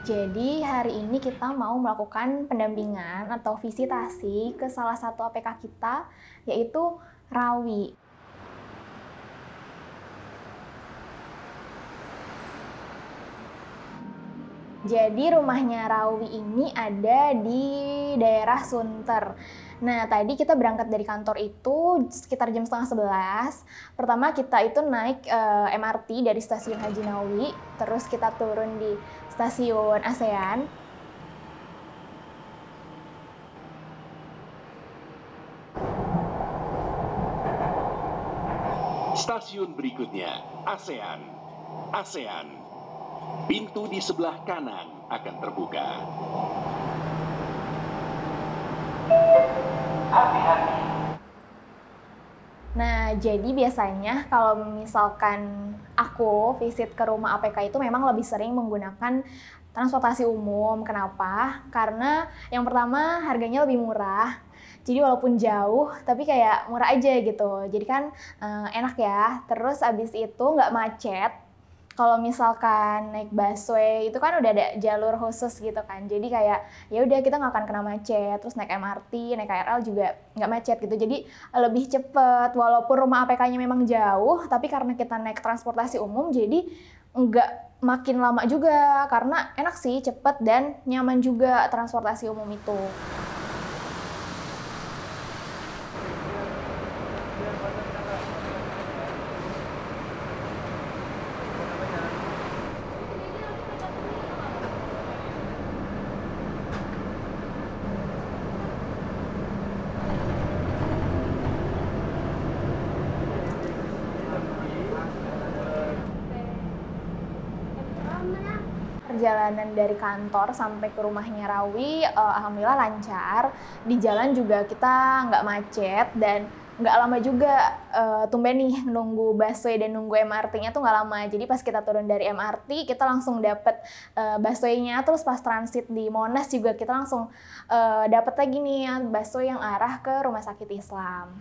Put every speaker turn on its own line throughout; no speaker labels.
Jadi hari ini kita mau melakukan pendampingan atau visitasi ke salah satu APK kita, yaitu Rawi. Jadi rumahnya Rawi ini ada di daerah Sunter. Nah, tadi kita berangkat dari kantor itu sekitar jam 10:30. Pertama kita itu naik MRT dari stasiun Haji Nawawi, terus kita turun di stasiun ASEAN.
Stasiun berikutnya, ASEAN. ASEAN. Pintu di sebelah kanan akan terbuka. Hati-hati.
Nah, jadi biasanya kalau misalkan aku visit ke rumah APK itu memang lebih sering menggunakan transportasi umum. Kenapa? Karena yang pertama harganya lebih murah. Jadi walaupun jauh, tapi kayak murah aja gitu. Jadi kan enak ya. Terus abis itu nggak macet. Kalau misalkan naik busway itu kan udah ada jalur khusus gitu kan, jadi kayak ya udah kita nggak akan kena macet. Terus naik MRT, naik KRL juga nggak macet gitu, jadi lebih cepet. Walaupun rumah APK-nya memang jauh, tapi karena kita naik transportasi umum jadi nggak makin lama juga, karena enak sih, cepet dan nyaman juga transportasi umum itu. Perjalanan dari kantor sampai ke rumahnya Rawi, alhamdulillah lancar. Di jalan juga kita nggak macet dan nggak lama juga. Tumben nih nunggu busway dan nunggu MRT-nya tuh nggak lama. Jadi pas kita turun dari MRT, kita langsung dapet busway-nya. Terus pas transit di Monas juga kita langsung dapet lagi nih busway yang arah ke Rumah Sakit Islam.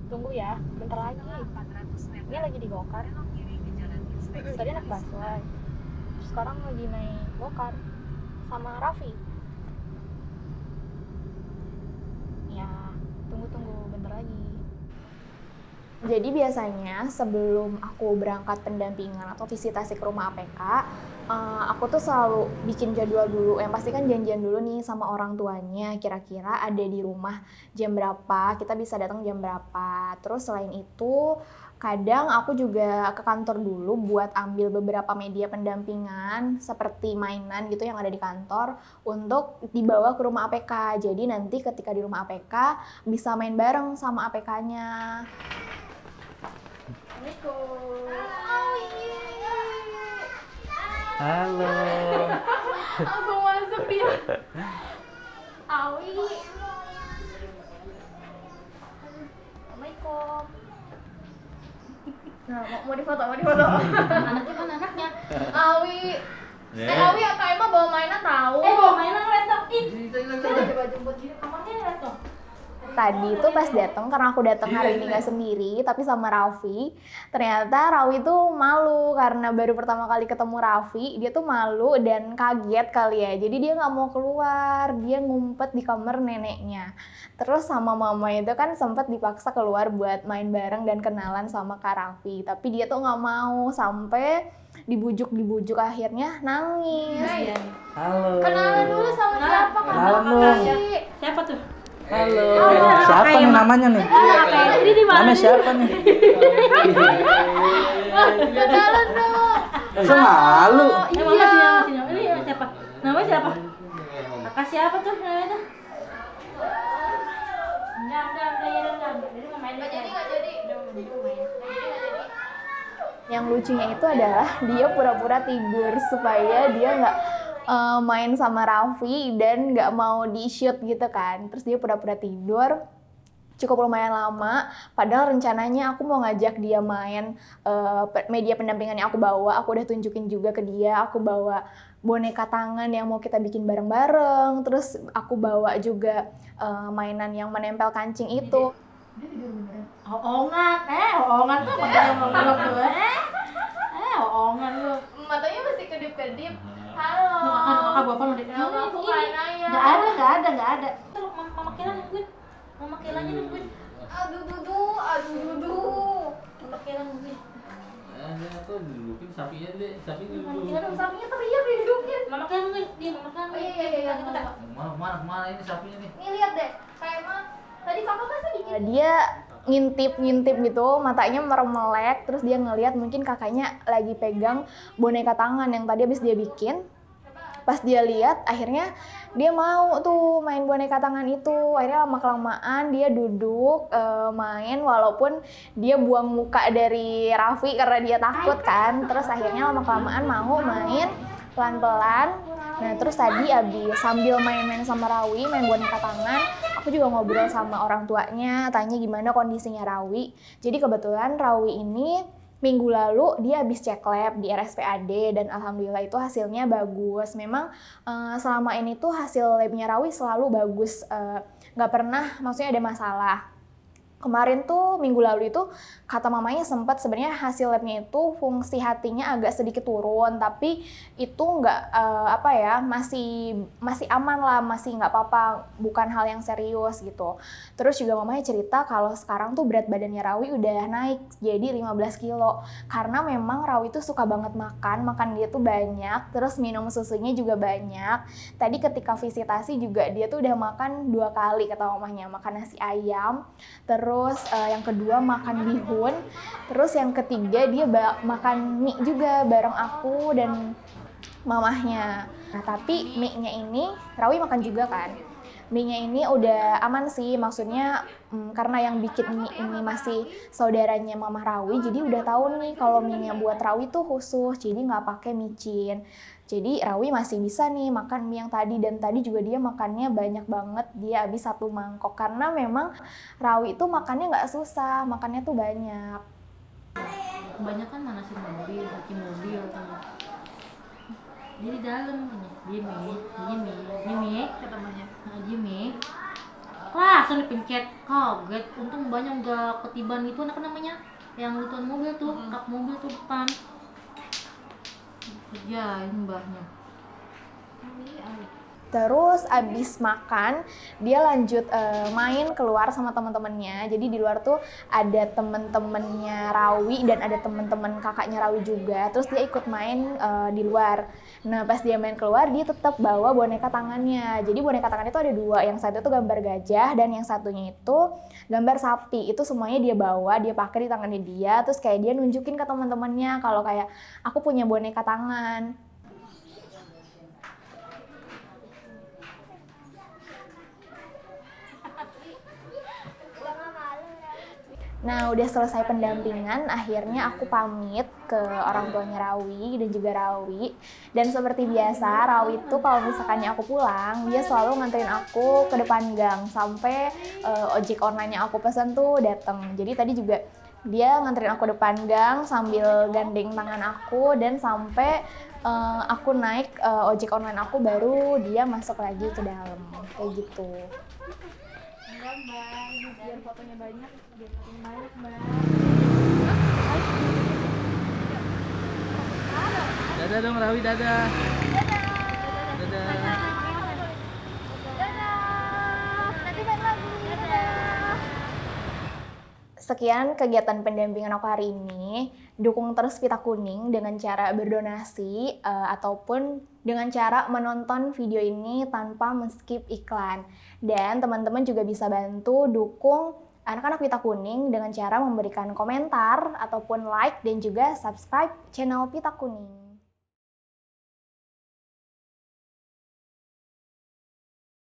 Tunggu ya, bentar lagi. Ini lagi di Gokar. Tadi naik busway. Sekarang lagi naik Gokar sama Raffi. Ya, tunggu bentar lagi. Jadi biasanya sebelum aku berangkat pendampingan atau visitasi ke rumah APK, aku tuh selalu bikin jadwal dulu. Yang pasti kan janjian dulu nih sama orang tuanya, kira-kira ada di rumah jam berapa, kita bisa datang jam berapa. Terus selain itu, kadang aku juga ke kantor dulu buat ambil beberapa media pendampingan seperti mainan gitu yang ada di kantor untuk dibawa ke rumah APK. Jadi nanti ketika di rumah APK bisa main bareng sama APK-nya.
Halo.
Langsung masuk dia. Awi. Assalamualaikum. Nah, mau difoto. Anaknya mana anaknya? Awi. Awi, Kak Emma bawa mainan tahu.
Bawa mainan lihat dong.
Coba jemput dia. Kamarnya lihat dong. Tadi itu pas datang, karena aku datang hari ini nggak sendiri, tapi sama Raffi. Ternyata Rawi tuh malu karena baru pertama kali ketemu Raffi. Dia tuh malu dan kaget kali ya. Jadi dia nggak mau keluar, dia ngumpet di kamar neneknya. Terus sama mama itu kan sempat dipaksa keluar buat main bareng dan kenalan sama Kak Raffi. Tapi dia tuh nggak mau, sampai dibujuk akhirnya nangis.
Halo.
Kenalan dulu sama siapa?
Kenalan dong.
Siapa tuh?
Halo. Siapa nih namanya nih?
Ini di mana?
Nama siapa nih?
Kenalan dong.
Masa malu?
Masih. Ini siapa? Nama siapa? Kakak siapa tuh namanya tuh? Enggak. Jadi mau main.
Nggak jadi. Yang lucunya itu adalah dia pura-pura tidur supaya dia nggak main sama Raffi dan nggak mau di shoot gitu kan. Terus dia pura-pura tidur. cukup lumayan lama, padahal rencananya aku mau ngajak dia main media pendampingan yang aku bawa. Aku udah tunjukin juga ke dia, aku bawa boneka tangan yang mau kita bikin bareng-bareng, terus aku bawa juga mainan yang menempel kancing itu.
Oongan tuh makanya mau ngomong tuh. Oongan lu.
Matanya masih kedip-kedip. Halo.
Kakak bapak lu deh.
Nama aku Kanaya.
Nggak ada. Terus Mama Kela nungguin. Mama Kelanya nungguin.
Aduh dudu.
Mama Kela nungguin.
Tuh dudukin sapinya deh, sapi
Mama
duduk.
Kela
Sapinya teriak dihidukin.
Mama Kela nungguin. Dia Mama Kela nungguin.
Iya.
Mana ini sapinya nih?
Nih lihat deh, kayak emang tadi kakak kan sedikit. Dia ngintip gitu, matanya meremelek, terus dia ngelihat mungkin kakaknya lagi pegang boneka tangan yang tadi habis dia bikin. Pas dia lihat, akhirnya dia mau tuh main boneka tangan itu. Akhirnya lama-kelamaan dia duduk main, walaupun dia buang muka dari Raffi karena dia takut kan. Terus akhirnya lama-kelamaan mau main pelan-pelan. Nah terus tadi abis sambil main-main sama Rawi, main boneka tangan, aku juga ngobrol sama orang tuanya, tanya gimana kondisinya Rawi. Jadi kebetulan Rawi ini minggu lalu dia habis cek lab di RSPAD dan alhamdulillah itu hasilnya bagus. Memang selama ini tuh hasil labnya Rawi selalu bagus, nggak pernah maksudnya ada masalah. Kemarin tuh minggu lalu itu kata mamanya sempat sebenarnya hasil labnya itu fungsi hatinya agak sedikit turun, tapi itu nggak masih aman lah, masih nggak apa-apa, bukan hal yang serius gitu. Terus juga mamanya cerita kalau sekarang tuh berat badannya Rawi udah naik jadi 15 kilo karena memang Rawi tuh suka banget makan dia tuh banyak, terus minum susunya juga banyak. Tadi ketika visitasi juga dia tuh udah makan 2 kali kata mamanya, makan nasi ayam, terus yang kedua makan bihun, terus yang ketiga dia makan mie juga bareng aku dan mamahnya. Nah tapi mie-nya ini Rawi makan juga kan. Mie-nya ini udah aman sih, maksudnya karena yang bikin mie ini masih saudaranya Mama Rawi, jadi udah tahu nih kalau mie-nya buat Rawi tuh khusus, jadi nggak pakai micin. Jadi Rawi masih bisa nih makan mie yang tadi, dan tadi juga dia makannya banyak banget, dia habis 1 mangkok karena memang Rawi itu makannya nggak susah, makannya tuh banyak.
Kebanyakan mana sih mobil, saking mobil kan. Dia di dalam Jimmy ketemunya. Nah, Jimmy. Langsung dipencet, kaget. Untung banyak nggak ketiban itu, apa namanya? Yang lutuan mobil tuh, kap mobil tuh depan. Kerjain mbahnya.
Terus abis makan dia lanjut main keluar sama teman-temannya. Jadi di luar tuh ada temen-temennya Rawi dan ada temen-temen kakaknya Rawi juga. Terus dia ikut main di luar. Nah pas dia main keluar dia tetap bawa boneka tangannya. Jadi boneka tangannya itu ada 2. Yang satu itu gambar gajah dan yang satunya itu gambar sapi. Itu semuanya dia bawa, dia pakai di tangannya dia. Terus kayak dia nunjukin ke teman-temannya kalau kayak aku punya boneka tangan. Nah, udah selesai pendampingan, akhirnya aku pamit ke orang tuanya Rawi dan juga Rawi. Dan seperti biasa, Rawi itu kalau misalkannya aku pulang, dia selalu nganterin aku ke depan gang sampai ojek online-nya aku pesan tuh datang. Jadi tadi juga dia nganterin aku depan gang sambil gandeng tangan aku, dan sampai aku naik ojek online aku baru dia masuk lagi ke dalam, kayak gitu. Enggak mbak, biar fotonya banyak, biar fotonya banyak mbak.
Dadah dong Rawi, dadah. Dadah.
Nanti main lagi. Sekian kegiatan pendampingan aku hari ini. Dukung terus Pita Kuning dengan cara berdonasi ataupun dengan cara menonton video ini tanpa men-skip iklan. Dan teman-teman juga bisa bantu dukung anak-anak Pita Kuning dengan cara memberikan komentar ataupun like dan juga subscribe channel Pita Kuning.